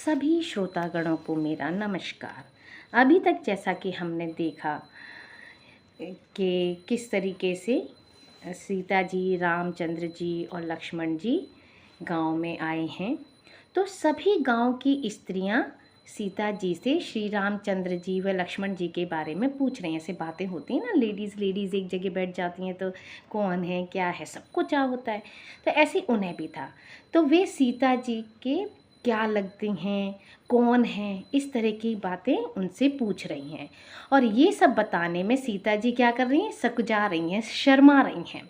सभी श्रोतागणों को मेरा नमस्कार। अभी तक जैसा कि हमने देखा कि किस तरीके से सीता जी, रामचंद्र जी और लक्ष्मण जी गांव में आए हैं, तो सभी गांव की स्त्रियां सीता जी से श्री रामचंद्र जी व लक्ष्मण जी के बारे में पूछ रही हैं। ऐसे बातें होती हैं ना, लेडीज़ एक जगह बैठ जाती हैं तो कौन है, क्या है, सबको चाह होता है। तो ऐसे उन्हें भी था। तो वे सीता जी के क्या लगती हैं, कौन हैं, इस तरह की बातें उनसे पूछ रही हैं। और ये सब बताने में सीता जी क्या कर रही हैं, सकुचा रही हैं, शर्मा रही हैं।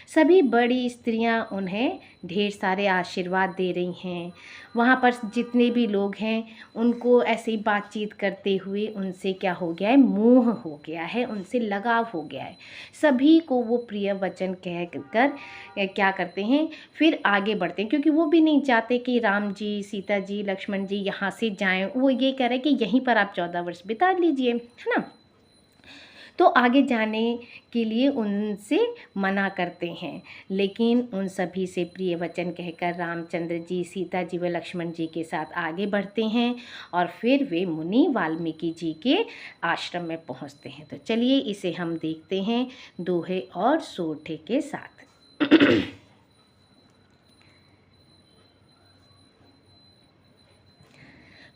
सभी बड़ी स्त्रियां उन्हें ढेर सारे आशीर्वाद दे रही हैं। वहाँ पर जितने भी लोग हैं उनको ऐसे ही बातचीत करते हुए उनसे क्या हो गया है, मोह हो गया है, उनसे लगाव हो गया है। सभी को वो प्रिय वचन कह कर क्या करते हैं, फिर आगे बढ़ते हैं, क्योंकि वो भी नहीं चाहते कि राम जी, सीता जी, लक्ष्मण जी यहाँ से जाएं। वो ये कह रहे हैं कि यहीं पर आप 14 वर्ष बिता लीजिए, है ना। तो आगे जाने के लिए उनसे मना करते हैं, लेकिन उन सभी से प्रिय वचन कहकर रामचंद्र जी, सीता जी व लक्ष्मण जी के साथ आगे बढ़ते हैं और फिर वे मुनि वाल्मीकि जी के आश्रम में पहुंचते हैं। तो चलिए इसे हम देखते हैं दोहे और सोठे के साथ।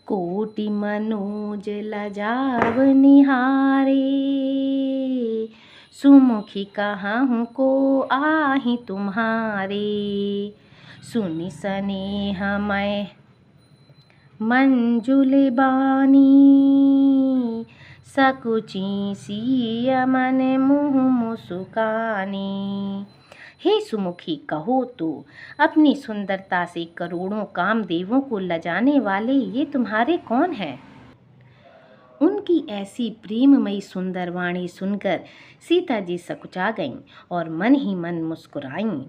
कोटि मनोज लजाव निहारे, सुमुखी कहाहूँ को आहि तुम्हारे। सुनि सनेह मैं मंजुल बानी, सकुची सिय मन मुँह मुस्कानी। हे सुमुखी, कहो तो अपनी सुंदरता से करोड़ों कामदेवों को लजाने वाले ये तुम्हारे कौन हैं। उनकी ऐसी प्रेममयी सुंदर वाणी सुनकर सीता जी सकुचा गईं और मन ही मन मुस्कुराईं।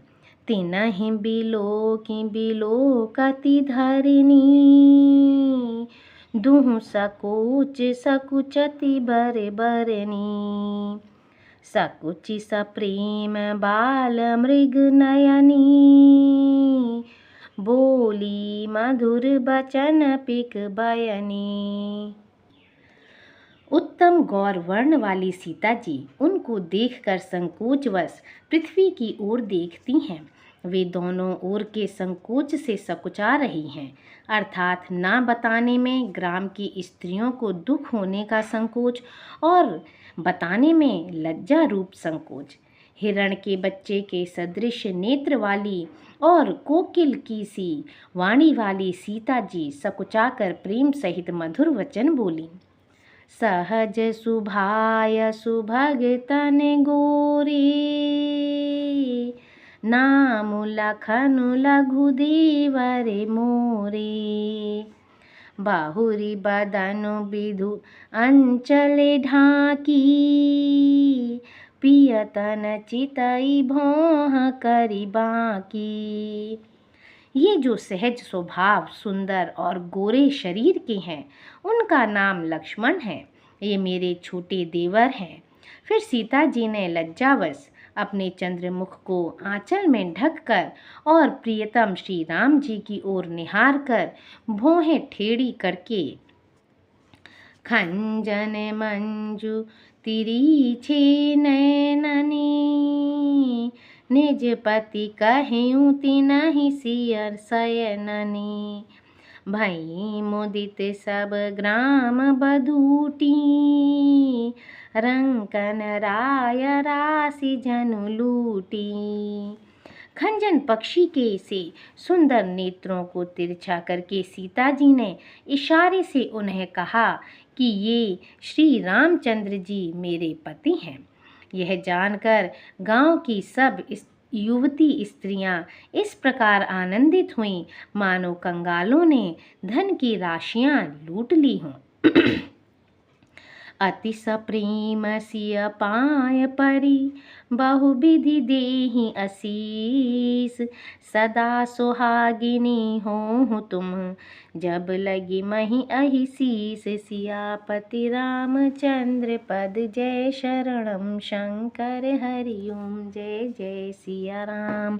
तिनहि बिलोकति धरनी, दुहु सकोच सकुचति बर बरनी। सकुचि सप्रेम बाल मृग नयनी, बोली मधुर बचन पिक बयनी। उत्तम गौर वर्ण वाली सीता जी उनको देखकर संकोचवश पृथ्वी की ओर देखती हैं। वे दोनों ओर के संकोच से सकुचा रही हैं, अर्थात ना बताने में ग्राम की स्त्रियों को दुख होने का संकोच और बताने में लज्जा रूप संकोच। हिरण के बच्चे के सदृश नेत्र वाली और कोकिल की सी वाणी वाली सीता जी सकुचाकर प्रेम सहित मधुर वचन बोली। सहज सुभाय सुभग तन गोरे, नाम लखनु लघु देवर मोरे। बाहुरी बदनु विधु अंचल ढाकी, पियतन चितई भौह करी बाकी। ये जो सहज स्वभाव, सुंदर और गोरे शरीर के हैं, उनका नाम लक्ष्मण है। ये मेरे छोटे देवर हैं। फिर सीता जी ने लज्जावश अपने चंद्रमुख को आंचल में ढककर और प्रियतम श्री राम जी की ओर निहार कर भौहें टेढ़ी करके खंजन मंजू तिरीछे नयननी, निज पति कहूँ तिनहि सियर शयननी। भई मुदित सब ग्राम बधूटी, रंकन राय राशि जनु लूटी। खंजन पक्षी के से सुंदर नेत्रों को तिरछा करके सीता जी ने इशारे से उन्हें कहा कि ये श्री रामचंद्र जी मेरे पति हैं। यह जानकर गांव की सब युवती स्त्रियां इस प्रकार आनंदित हुईं मानो कंगालों ने धन की राशियां लूट ली हों। अति सप्रेम सिय पाय परी, बहुविधि देहि असीस। सदा सुहागिनी हो तुम, जब लगी मही अहि शीस। सियापति रामचंद्र पद, जय शरणम शंकर हरि ओम। जय जय सिया राम।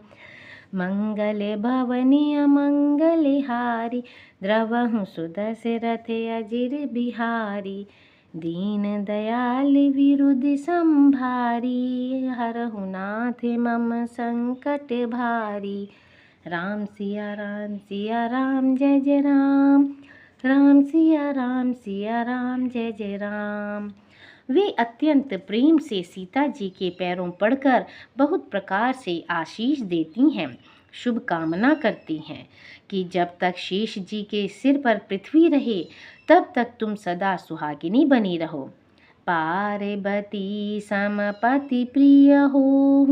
मंगल भवनी अमंगल हारी, द्रवहु सुदशरथ अजिर बिहारी। दीन दयाल विरुद्ध संभारी, हरहु नाथ मम संकट भारी। राम सिया राम जय जय राम, राम सिया राम जय जय राम। वे अत्यंत प्रेम से सीता जी के पैरों पड़कर बहुत प्रकार से आशीष देती हैं, शुभ कामना करती हैं कि जब तक शेष जी के सिर पर पृथ्वी रहे तब तक तुम सदा सुहागिनी बनी रहो। पार्वती समपति प्रिय होहूँ,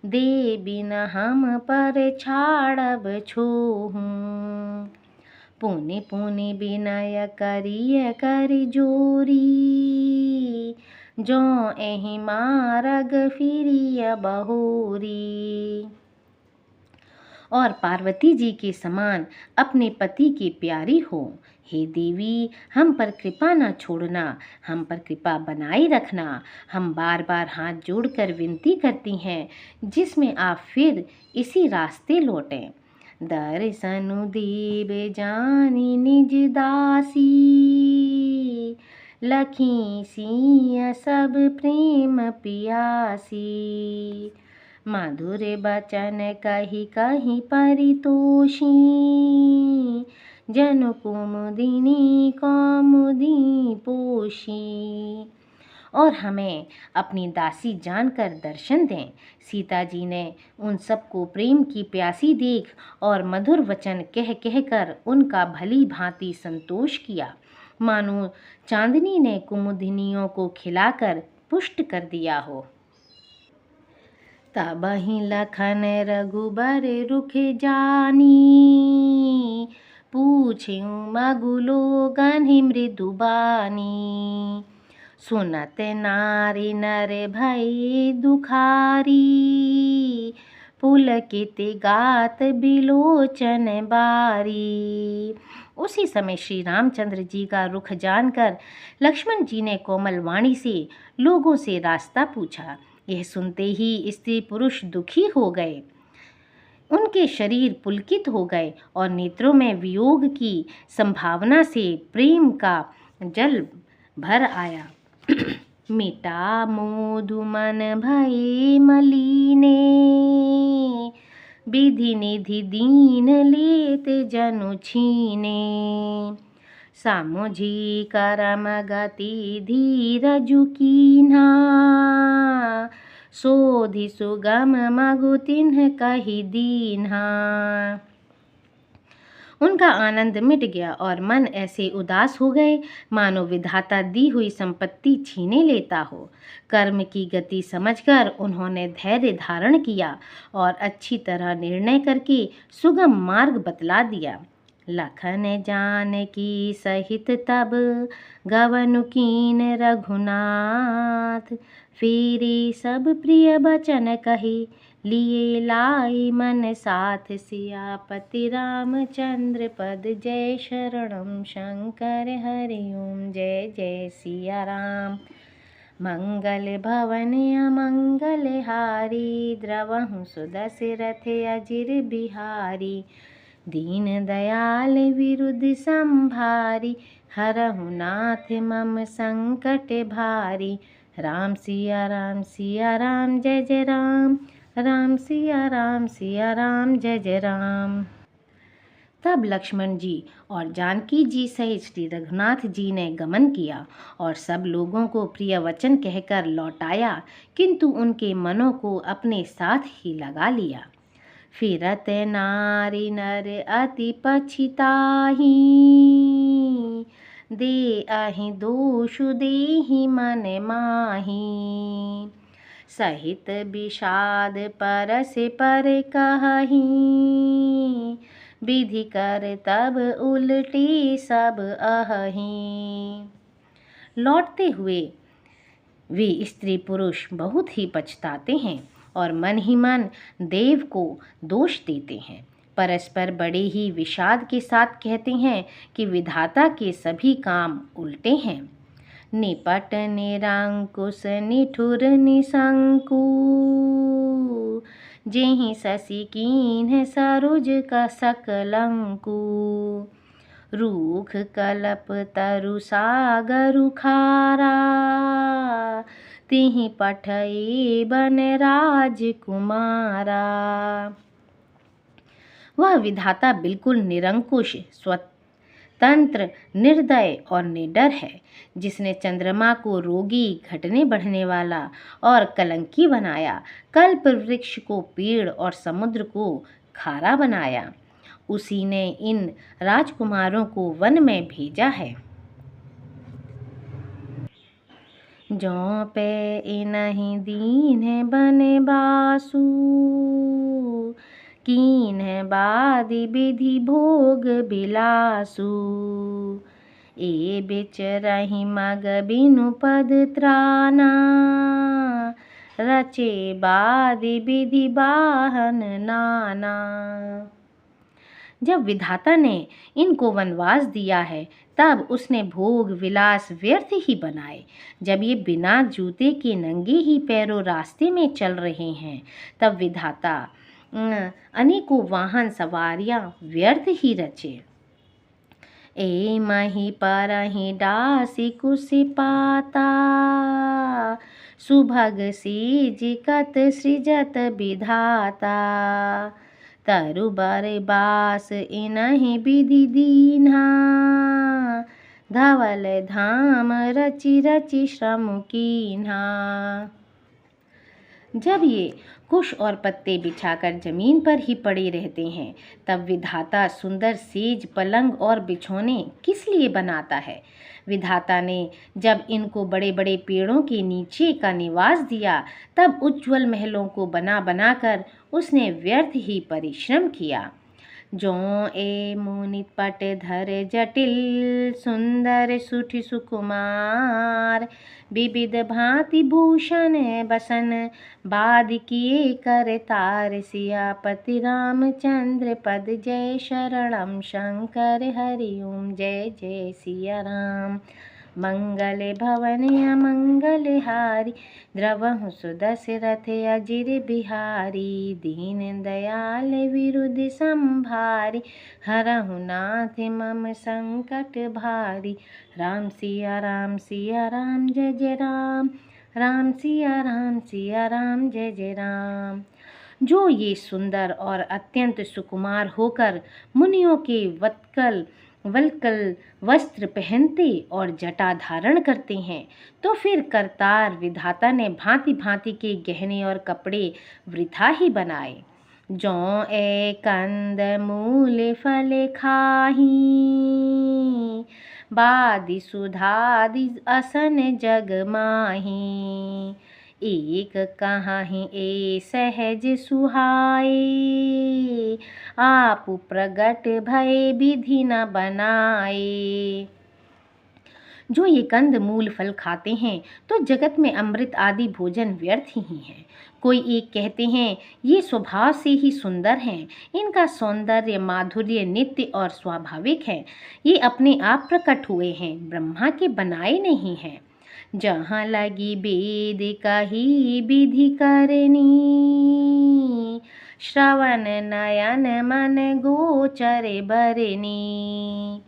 दे बिन हम पर छाड़ब छोहूँ। पुनि पुनि विनय करिय कर जोरी, जो एहि मारग फिरिय बहोरी। और पार्वती जी के समान अपने पति की प्यारी हो। हे देवी, हम पर कृपा न छोड़ना, हम पर कृपा बनाए रखना। हम बार बार हाथ जोड़कर विनती करती हैं, जिसमें आप फिर इसी रास्ते लौटें। दर्शनु देव जानी निज दासी, लखी सिंह सब प्रेम पियासी। मधुर बचन कही कही परितोषी, जनु कुमुदिनी कौमुदी पोषी। और हमें अपनी दासी जानकर दर्शन दें। सीता जी ने उन सबको प्रेम की प्यासी देख और मधुर वचन कह कहकर उनका भली भांति संतोष किया, मानो चांदनी ने कुमुदिनियों को खिलाकर पुष्ट कर दिया हो। तबहि लखन रघुबर रुख जानी, पूछें मगुलो गन्हि मृदु बानी। सुनत नारी नर भय दुखारी, पुलकित गात बिलोचन बारी। उसी समय श्री रामचंद्र जी का रुख जानकर लक्ष्मण जी ने कोमल वाणी से लोगों से रास्ता पूछा। यह सुनते ही स्त्री पुरुष दुखी हो गए, उनके शरीर पुलकित हो गए और नेत्रों में वियोग की संभावना से प्रेम का जल भर आया। मिटा मोदु मन भये मलीने, विधि निधि दीन लेत जनु छीने। सामुझी करम गति धीरजु कीन्हा, सोधि सुगम मगु तिन्ह कहि दीन्हा। उनका आनंद मिट गया और मन ऐसे उदास हो गए मानो विधाता दी हुई संपत्ति छीने लेता हो। कर्म की गति समझकर उन्होंने धैर्य धारण किया और अच्छी तरह निर्णय करके सुगम मार्ग बतला दिया। लखन जानकी सहित तब गवनु कीन रघुनाथ, फेरे सब प्रिय बचन कहे लिए लाई मन साथ। सियापति रामचंद्र पद जय शरणम शंकर हरि ओम जय जय सिया राम। मंगल भवन अमंगल हारी, द्रवहु सुदशरथ अजिर बिहारी। दीन दयाल विरुद्ध संभारी, हरहु नाथ मम संकट भारी। राम सिया राम जय जय राम, राम सिया राम जय जय राम। तब लक्ष्मण जी और जानकी जी सहित श्री रघुनाथ जी ने गमन किया और सब लोगों को प्रिय वचन कहकर लौटाया, किंतु उनके मनों को अपने साथ ही लगा लिया। फिरत नारी नर अति पछिताही, दे अहि दोषु देहि मन माही। सहित विषाद परस पर कहही, विधि कर तब उलटी सब अहि। लौटते हुए वे स्त्री पुरुष बहुत ही पछताते हैं और मन ही मन देव को दोष देते हैं। परस्पर बड़े ही विषाद के साथ कहते हैं कि विधाता के सभी काम उल्टे हैं। निपट निरंकुश निठुर निशंकु, जेहि शशि कीन्ह सरोज का सकलंकु। रूख कलप तरु सागरु खारा, तिहि पठई बन राजकुमारा। वह विधाता बिल्कुल निरंकुश, स्वतंत्र, निर्दय और निडर है, जिसने चंद्रमा को रोगी, घटने बढ़ने वाला और कलंकी बनाया, कल्प वृक्ष को पेड़ और समुद्र को खारा बनाया। उसी ने इन राजकुमारों को वन में भेजा है। जौं पे इनहि दीन्ह बने बासु, कीन्ह बादि विधि भोग बिलासु। ए बिचरहि मग बिनु पद त्राना, रचे बादि विधि बाहन नाना। जब विधाता ने इनको वनवास दिया है, तब उसने भोग विलास व्यर्थ ही बनाए। जब ये बिना जूते के नंगे ही पैरों रास्ते में चल रहे हैं, तब विधाता अनेकों वाहन सवारियां व्यर्थ ही रचे। ए मही परहि डासी कुसि पाता, सुभग सीज कत सृजत विधाता। तरु बर बास इनहि विधि दीन्हा, धवल धाम रचि रचि श्रम कीन्हा। जब ये कुश और पत्ते बिछाकर जमीन पर ही पड़े रहते हैं, तब विधाता सुंदर सेज, पलंग और बिछौने किस लिए बनाता है? विधाता ने जब इनको बड़े बड़े पेड़ों के नीचे का निवास दिया, तब उज्ज्वल महलों को बना बनाकर उसने व्यर्थ ही परिश्रम किया। जों ए मुनि पट धर जटिल, सुंदर सुठि सुकुमार। विविध भांति भूषण बसन, बाद किए कर तार। सियापति रामचंद्र पद जय शरणम शंकर हरि ओम जय जय सिया राम। मंगल भवन अमंगल हारी, द्रवहु सुदशरथ अजिर बिहारी। दीन दयाल विरुद्ध संभारी, हरहु नाथ मम संकट भारी। राम सिया राम जय जय राम, राम सिया राम जय जय राम। जो ये सुंदर और अत्यंत सुकुमार होकर मुनियों के वल्कल वस्त्र पहनते और जटा धारण करते हैं, तो फिर करतार विधाता ने भांति भांति के गहने और कपड़े वृथा ही बनाए। जौं ए कंद मूल फल खाही, बादि सुधादि असन जग माही। एक कहाहि ए सहज सुहाए, आप प्रगट भय विधि न बनाए। जो ये कंद मूल फल खाते हैं, तो जगत में अमृत आदि भोजन व्यर्थ ही हैं। कोई एक कहते हैं ये स्वभाव से ही सुंदर हैं, इनका सौंदर्य माधुर्य नित्य और स्वाभाविक है, ये अपने आप प्रकट हुए हैं, ब्रह्मा के बनाए नहीं हैं। जहाँ लगी वेद कही विधि करनी, श्रवण नयन मन गोचर बरनी।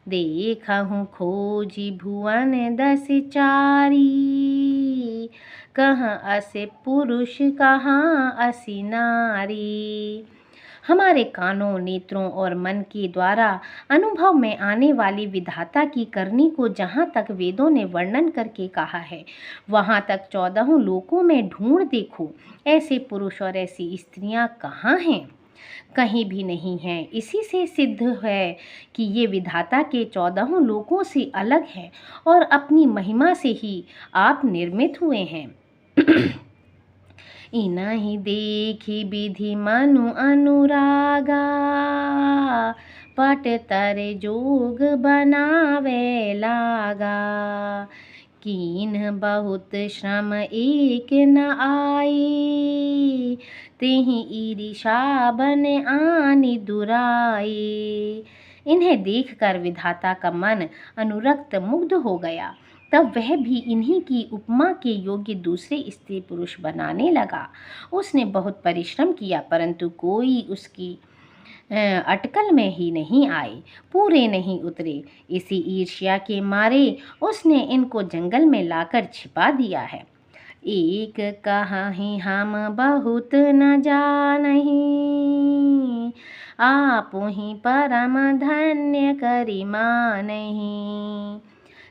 देखहु खोजी भुवन 10 चारी, कहाँ असे पुरुष कहाँ असी नारी। हमारे कानों, नेत्रों और मन के द्वारा अनुभव में आने वाली विधाता की करनी को जहाँ तक वेदों ने वर्णन करके कहा है, वहाँ तक 14 लोकों में ढूंढ देखो, ऐसे पुरुष और ऐसी स्त्रियाँ कहाँ हैं? कहीं भी नहीं हैं। इसी से सिद्ध है कि ये विधाता के 14 लोकों से अलग हैं और अपनी महिमा से ही आप निर्मित हुए हैं। इनहि देखी विधि मनु अनुरागा, पट तर जोग बनावे लागा। कीन्ह बहुत श्रम एक न आए, तेहि ईर्षा बन आनि दुराए। इन्हें देखकर विधाता का मन अनुरक्त मुग्ध हो गया। तब वह भी इन्हीं की उपमा के योग्य दूसरे स्त्री पुरुष बनाने लगा। उसने बहुत परिश्रम किया, परंतु कोई उसकी अटकल में ही नहीं आए, पूरे नहीं उतरे। इसी ईर्ष्या के मारे उसने इनको जंगल में लाकर छिपा दिया है। एक कहाहि हम बहुत न जानहि, आपहि परम धन्य करि मानहि।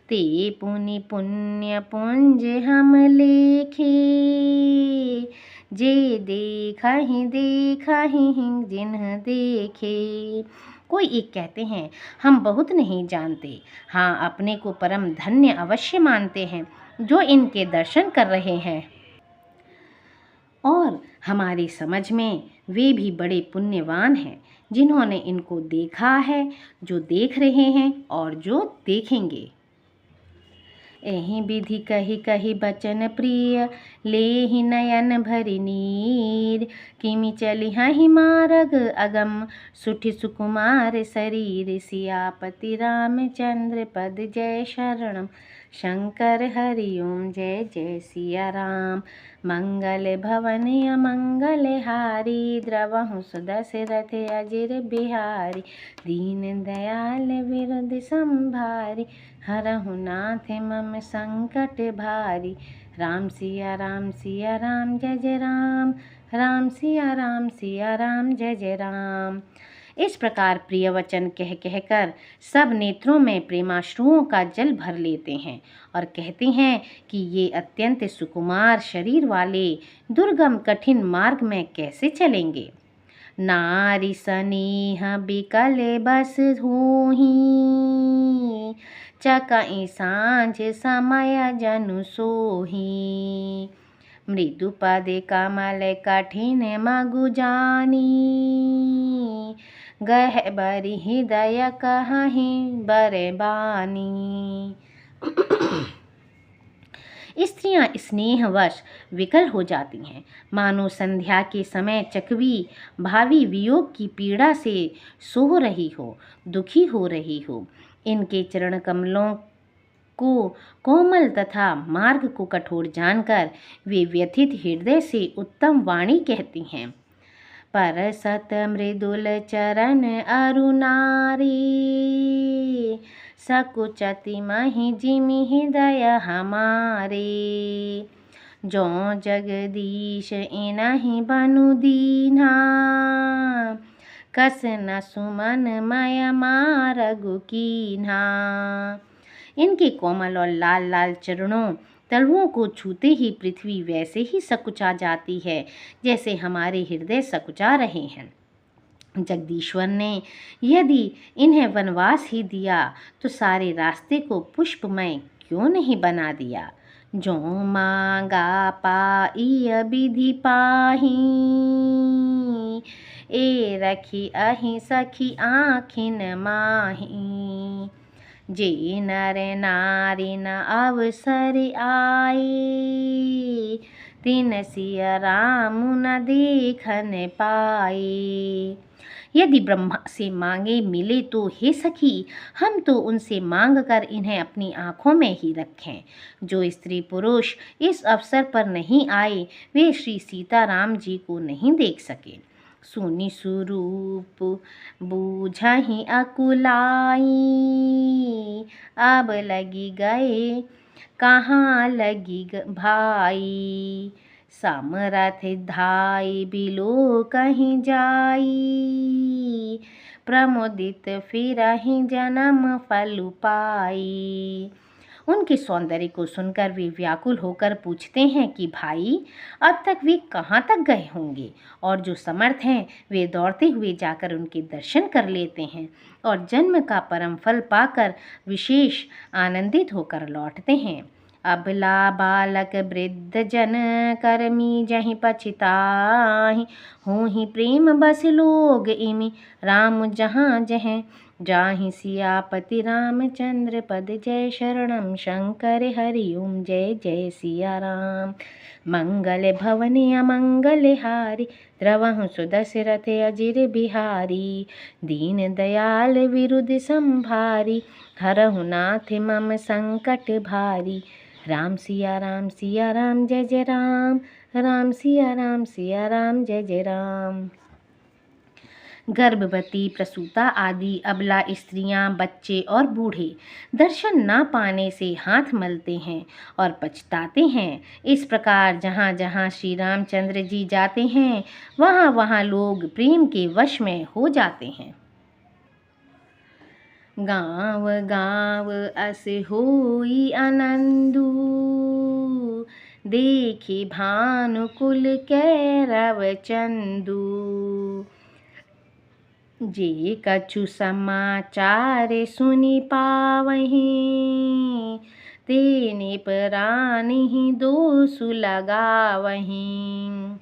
ते पुनि पुण्य पुंज हम लेखे, जे देखहि देखहि जिन्ह देखे। कोई एक कहते हैं, हम बहुत नहीं जानते, हाँ अपने को परम धन्य अवश्य मानते हैं जो इनके दर्शन कर रहे हैं, और हमारी समझ में वे भी बड़े पुण्यवान हैं जिन्होंने इनको देखा है, जो देख रहे हैं और जो देखेंगे। एहि विधि कही कही बचन प्रिय, लेहि नयन भरि नीर। किमि चलिहहि मार्ग अगम, सुठि सुकुमार शरीर। सियापति रामचंद्र पद जय शरणम, शंकर हरि ओम जय जय सिया राम। मंगल भवन अमंगल हारी, द्रवहु सुदशरथ अजिर बिहारी। दीन दयाल विरधि संभारी, हरहु नाथ मम संकट भारी। राम सिया राम जय जय राम, राम सिया राम जय जय राम। इस प्रकार प्रिय वचन कह कहकर सब नेत्रों में प्रेमाश्रुओं का जल भर लेते हैं और कहते हैं कि ये अत्यंत सुकुमार शरीर वाले दुर्गम कठिन मार्ग में कैसे चलेंगे। नारी स्नेह बिकल बस होही, चकई सांझ समय जनु सोही। मृदु पद कमल कठिन मगु जानी, गहबरी हृदय कहि बरबानी। स्त्रियां स्नेहवश विकल हो जाती हैं, मानो संध्या के समय चकवी भावी वियोग की पीड़ा से सो रही हो, दुखी हो रही हो। इनके चरण कमलों को कोमल तथा मार्ग को कठोर जानकर वे व्यथित हृदय से उत्तम वाणी कहती हैं। परसत मृदुल चरण अरुनारी, सकुचति महि जिमि हृदय हमारे। जो जगदीश इनहि बनु दीन्हा, कस न सुमन मय मारगु कीन्हा। इनके कोमल और लाल लाल चरणों तलुओं को छूते ही पृथ्वी वैसे ही सकुचा जाती है जैसे हमारे हृदय सकुचा रहे हैं। जगदीश्वर ने यदि इन्हें वनवास ही दिया तो सारे रास्ते को पुष्पमय क्यों नहीं बना दिया। जो मांगा पाई विधि पाही, ए रखी अहि सखी आँखिन माही। जे नर नारी न अवसर आए, तिन सिया राम न देखन पाए। यदि ब्रह्मा से मांगे मिले तो हे सखी, हम तो उनसे मांग कर इन्हें अपनी आँखों में ही रखें। जो स्त्री पुरुष इस अवसर पर नहीं आए वे श्री सीताराम जी को नहीं देख सके। सुनि स्वरूप बूझहि अकुलाई, अब लगी गए कहाँ लगी भाई। समरथ धाई बिलो कहीं जाई, प्रमोदित फिरहि जन्म फल पाई। उनके सौंदर्य को सुनकर वे व्याकुल होकर पूछते हैं कि भाई अब तक वे कहाँ तक गए होंगे। और जो समर्थ हैं वे दौड़ते हुए जाकर उनके दर्शन कर लेते हैं और जन्म का परम फल पाकर विशेष आनंदित होकर लौटते हैं। अबला बालक वृद्ध जन कर्मी जहि पछिताहि, होहि प्रेम बस लोग इमि राम जहाँ जहें। जाहि सियापति रामचंद्र पद जय शरणम, शंकर हरि ओम जय जय सिया राम। मंगल भवने अमंगल हारी, द्रवहु सुदशरथ अजिर बिहारी। दीन दयाल विरुद्ध संभारी, हरहु नाथ मम संकट भारी। राम सिया राम सिया राम जय जय राम, राम सिया राम सिया राम जय जय राम। गर्भवती, प्रसूता आदि अबला स्त्रियां, बच्चे और बूढ़े दर्शन ना पाने से हाथ मलते हैं और पछताते हैं। इस प्रकार जहाँ जहाँ श्री रामचंद्र जी जाते हैं वहाँ वहाँ लोग प्रेम के वश में हो जाते हैं। गाँव गाँव अस होई आनंदू, देखी भानुकुल कैरव चंदू। जे कछु समाचार सुनि पावहीं, तेने प्राणहि दोषु लगावहीं।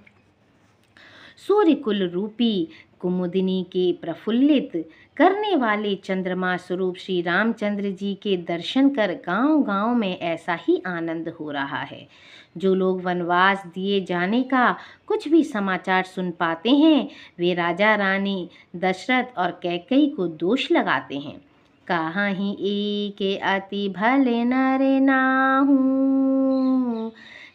सूर्यकुल रूपी कुमुदिनी के प्रफुल्लित करने वाले चंद्रमा स्वरूप श्री रामचंद्र जी के दर्शन कर गांव-गांव में ऐसा ही आनंद हो रहा है। जो लोग वनवास दिए जाने का कुछ भी समाचार सुन पाते हैं वे राजा रानी दशरथ और कैकेयी को दोष लगाते हैं। कहाँ ही एक अति भले नर नाहू,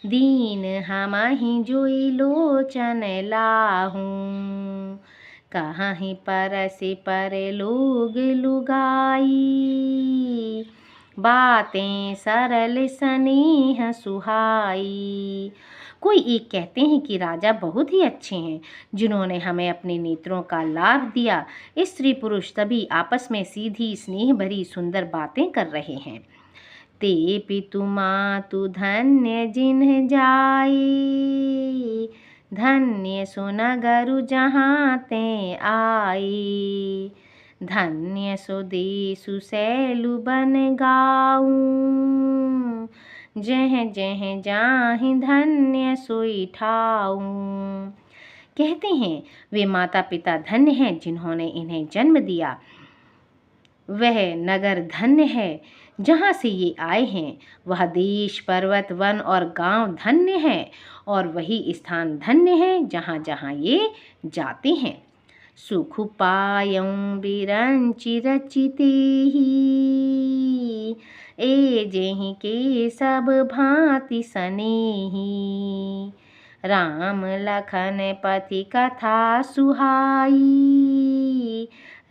दीन हमाहि जोई लोचन लाहू। कहाँ ही परसि पर लोग लुगाई, बातें सरल स्नेह सुहाई। कोई एक कहते हैं कि राजा बहुत ही अच्छे हैं जिन्होंने हमें अपने नेत्रों का लाभ दिया। स्त्री पुरुष सभी आपस में सीधी स्नेह भरी सुंदर बातें कर रहे हैं। ते पितु मातु धन्य जिन्ह जाए, धन्य सो नगरु जहाँ ते आए। धन्य सो देशु सैलु बन गाऊं, जह जह जाहि धन्य सोई ठाऊं। कहते हैं वे माता पिता धन्य हैं जिन्होंने इन्हें जन्म दिया। वह नगर धन्य है जहाँ से ये आए हैं। वह देश पर्वत वन और गांव धन्य है और वही स्थान धन्य है जहाँ जहाँ ये जाते हैं। सुख पायऊं बिरंचि रचिते ही, ए जेहि के सब भांति सनेही। राम लखन पति कथा सुहाई,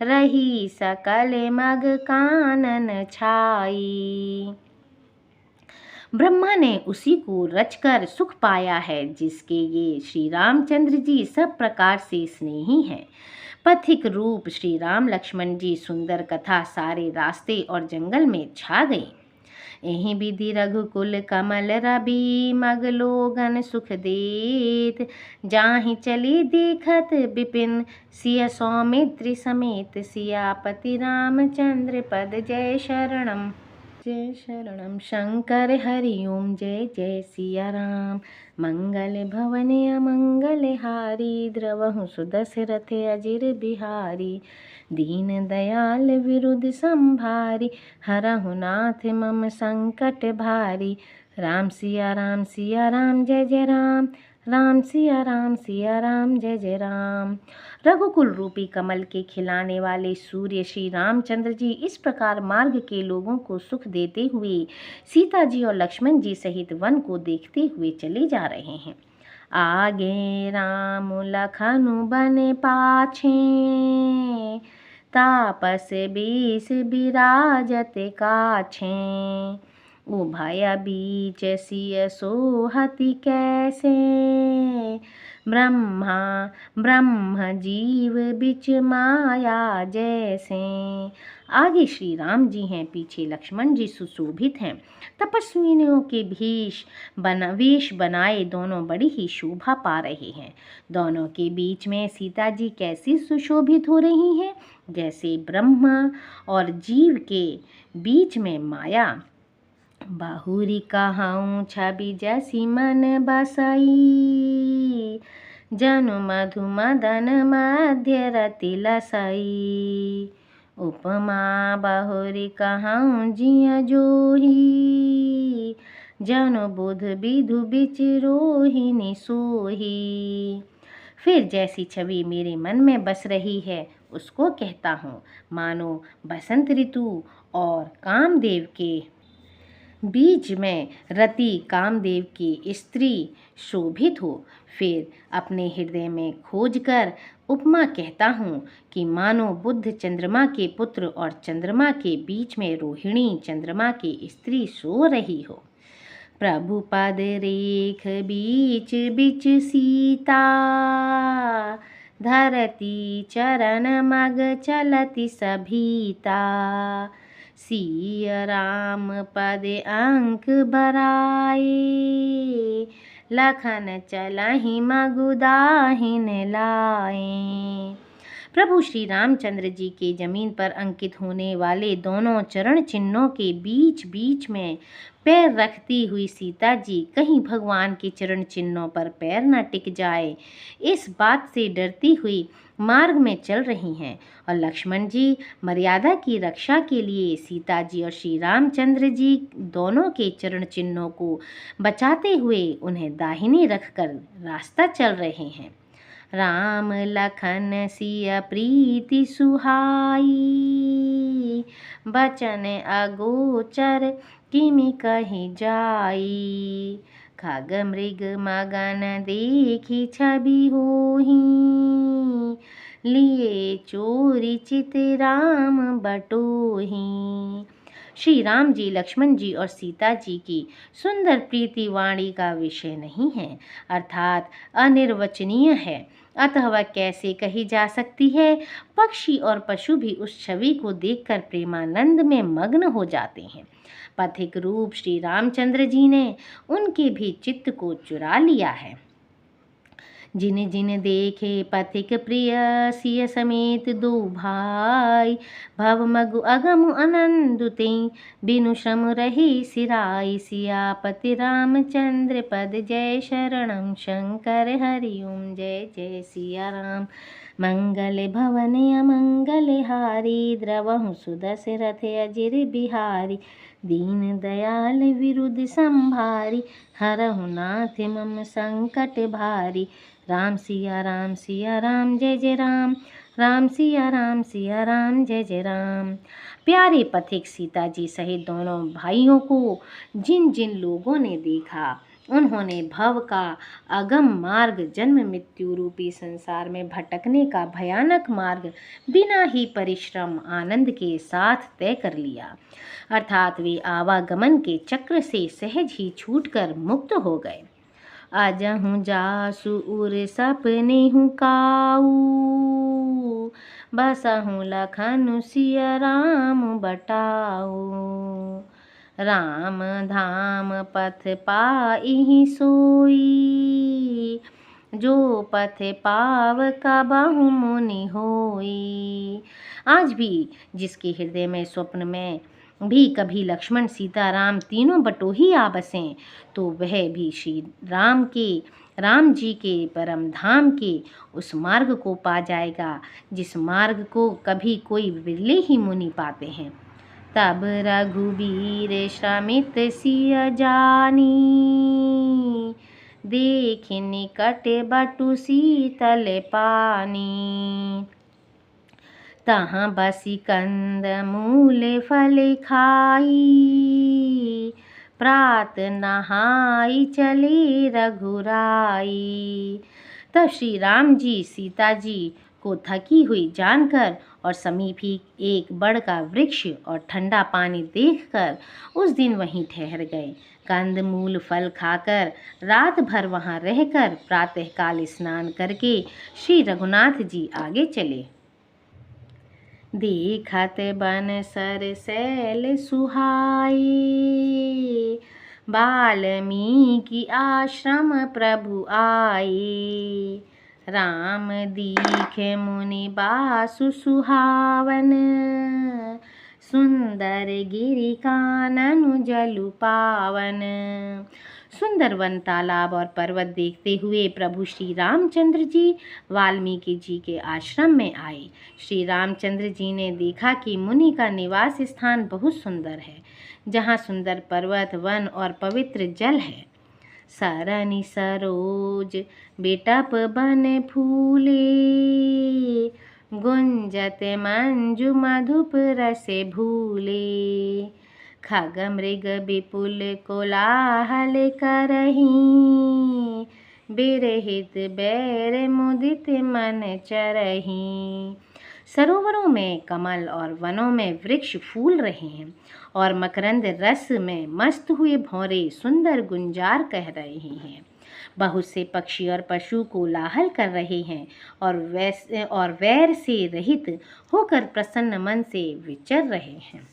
रही सकल मग कानन छाई। ब्रह्मा ने उसी को रचकर सुख पाया है जिसके ये श्री रामचंद्र जी सब प्रकार से स्नेही हैं। पथिक रूप श्री राम लक्ष्मण जी सुंदर कथा सारे रास्ते और जंगल में छा गई। एहि विधि रघुकुल कमल रवि, मग लोगन सुख देत। जाहि चली देखत विपिन, सिय सौमित्र समेत। सियापति रामचंद्र पद जय शरणम, जय शरणम। शंकर हरि ओम जय जय सिया राम। मंगल भवने अमंगल हारी, द्रवहु सुदशरथ अजिर बिहारी। दीन दयाल विरुद्ध संभारी, हरहु नाथ मम संकट भारी। राम सिया राम जय जय राम, राम सिया राम जय जय राम। रघुकुल रूपी कमल के खिलाने वाले सूर्य श्री रामचंद्र जी इस प्रकार मार्ग के लोगों को सुख देते हुए सीता जी और लक्ष्मण जी सहित वन को देखते हुए चले जा रहे हैं। आगे राम लखनु बन पाछे, तापस बीस बिराजत काछे। उभय बीच सिय सोहति कैसे, ब्रह्म जीव बिच माया जैसे। आगे श्री राम जी हैं, पीछे लक्ष्मण जी सुशोभित हैं। तपस्विनियों के वेश बनाए दोनों बड़ी ही शोभा पा रहे हैं। दोनों के बीच में सीता जी कैसी सुशोभित हो रही हैं, जैसे ब्रह्मा और जीव के बीच में माया। बाहुरी कहूँ छवि जैसी मन बसई, जनु मधु मदन मध्य रति लसई। उपमा बहुरी कहूँ जिय जोही, जन बुध विधु बिच रोहिणी सोही। फिर जैसी छवि मेरे मन में बस रही है उसको कहता हूँ, मानो बसंत ऋतु और कामदेव के बीच में रति कामदेव की स्त्री शोभित हो। फिर अपने हृदय में खोजकर उपमा कहता हूँ कि मानो बुध चंद्रमा के पुत्र और चंद्रमा के बीच में रोहिणी चंद्रमा की स्त्री सो रही हो। प्रभु पद रेख बीच बिच सीता, धरती चरण मग चलति सभीता। सिया राम पद अंक बराए, लखन चलहि मगुदाहिन लाए। प्रभु श्री रामचंद्र जी के जमीन पर अंकित होने वाले दोनों चरण चिन्हों के बीच बीच में पैर रखती हुई सीता जी कहीं भगवान के चरण चिन्हों पर पैर न टिक जाए, इस बात से डरती हुई मार्ग में चल रही हैं। और लक्ष्मण जी मर्यादा की रक्षा के लिए सीता जी और श्री रामचंद्र जी दोनों के चरण चिन्हों को बचाते हुए उन्हें दाहिने रखकर रास्ता चल रहे हैं। राम लखन सिया प्रीति सुहाई, बचन अगोचर किमि कहि जाई। खग मृग मगन देखी छवि होही, लिए चोरी चित राम बटोही। श्री राम जी लक्ष्मण जी और सीता जी की सुंदर प्रीति वाणी का विषय नहीं है, अर्थात अनिर्वचनीय है, अतः वह कैसे कही जा सकती है। पक्षी और पशु भी उस छवि को देखकर प्रेमानंद में मग्न हो जाते हैं। पथिक रूप श्री रामचंद्र जी ने उनके भी चित्त को चुरा लिया है। जिन जिन देखे पथिक प्रिय सिय समेत दो भाई, भव मगु अगम अनंदुते बिनु श्रम रही सिराई। सियापति रामचंद्र पद जय शरणम शंकर हरि ओम जय जय सिया राम। मंगल भवन अमंगल हारी, द्रवहु सुदशरथ अजिर बिहारी। दीन दयाल विरुद्ध संभारी, हरहु नाथ मम संकट भारी। राम सिया राम जय जय राम, राम सिया राम जय जय राम। प्यारे पथिक सीता जी सहित दोनों भाइयों को जिन जिन लोगों ने देखा, उन्होंने भव का अगम मार्ग, जन्म मृत्यु रूपी संसार में भटकने का भयानक मार्ग बिना ही परिश्रम आनंद के साथ तय कर लिया, अर्थात वे आवागमन के चक्र से सहज ही छूटकर मुक्त हो गए। अजहु जासु उर सपने हूँ काऊ, बसहु लखन सिया राम बटाऊ। राम धाम पथ पाई सोई, जो पथ पाव कबहु मुनि होई। आज भी जिसके हृदय में स्वप्न में भी कभी लक्ष्मण सीता राम तीनों बटोही आ बसें, तो वह भी श्री राम जी के परम धाम के उस मार्ग को पा जाएगा, जिस मार्ग को कभी कोई विरले ही मुनि पाते हैं। तब रघुबीर श्रमित सिय जानी, देख निकट बटु शीतल पानी। तहाँ बसी कंद मूल फल खाई, प्रात नहाई चले रघुराई। तब श्री राम जी सीता जी को थकी हुई जानकर और समीप ही एक बड़ का वृक्ष और ठंडा पानी देखकर उस दिन वहीं ठहर गए। कंद मूल फल खाकर रात भर वहाँ रहकर प्रातःकाल स्नान करके श्री रघुनाथ जी आगे चले। देखत बन सर सैल सुहाए, वाल्मीकि आश्रम प्रभु आए। राम दीखे मुनि बासु सुहावन, सुंदर गिरि कानन जलु पावन। सुंदर वन, तालाब और पर्वत देखते हुए प्रभु श्री रामचंद्र जी वाल्मीकि जी के आश्रम में आए। श्री रामचंद्र जी ने देखा कि मुनि का निवास स्थान बहुत सुंदर है, जहाँ सुंदर पर्वत, वन और पवित्र जल है। सरनि सरोज बेटप बन फूले, गुंजत मंजु मधुप रस भूले। खग मृग विपुल कोलाहल करहीं, बिरहित बैर मुदित मन चरहीं। सरोवरों में कमल और वनों में वृक्ष फूल रहे हैं और मकरंद रस में मस्त हुए भौरे सुंदर गुंजार कह रहे हैं। बहुत से पक्षी और पशु कोलाहल कर रहे हैं और वैर से रहित होकर प्रसन्न मन से विचर रहे हैं।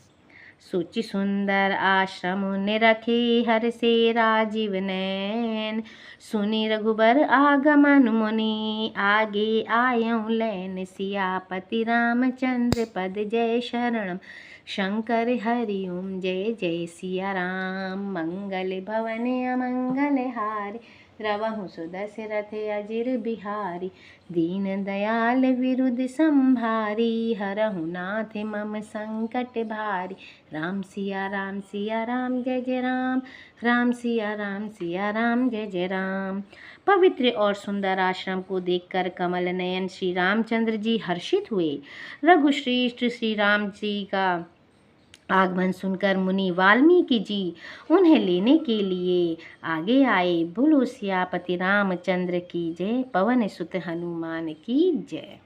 सोचि सुंदर आश्रम निरखे हर से राजीव नैन, सुनि रघुबर आगमन मुनि आगे आयऊँ लैन। सियापति रामचंद्र पद जय शरणम, शंकर हरि ओम जय जय सिया राम। मंगल भवन अमंगल हारी, रवहु सुदशरथ अजिर बिहारी। दीन दयाल विरुद्ध संभारी, हरहु नाथ मम संकट भारी। राम सिया राम जय जय राम, राम सिया राम जय जय राम। पवित्र और सुंदर आश्रम को देखकर कमल नयन श्री रामचंद्र जी हर्षित हुए। रघुश्रेष्ठ श्री राम जी का आगमन सुनकर मुनि वाल्मीकि जी उन्हें लेने के लिए आगे आए। बोलो सियापति रामचंद्र की जय, पवन सुत हनुमान की जय।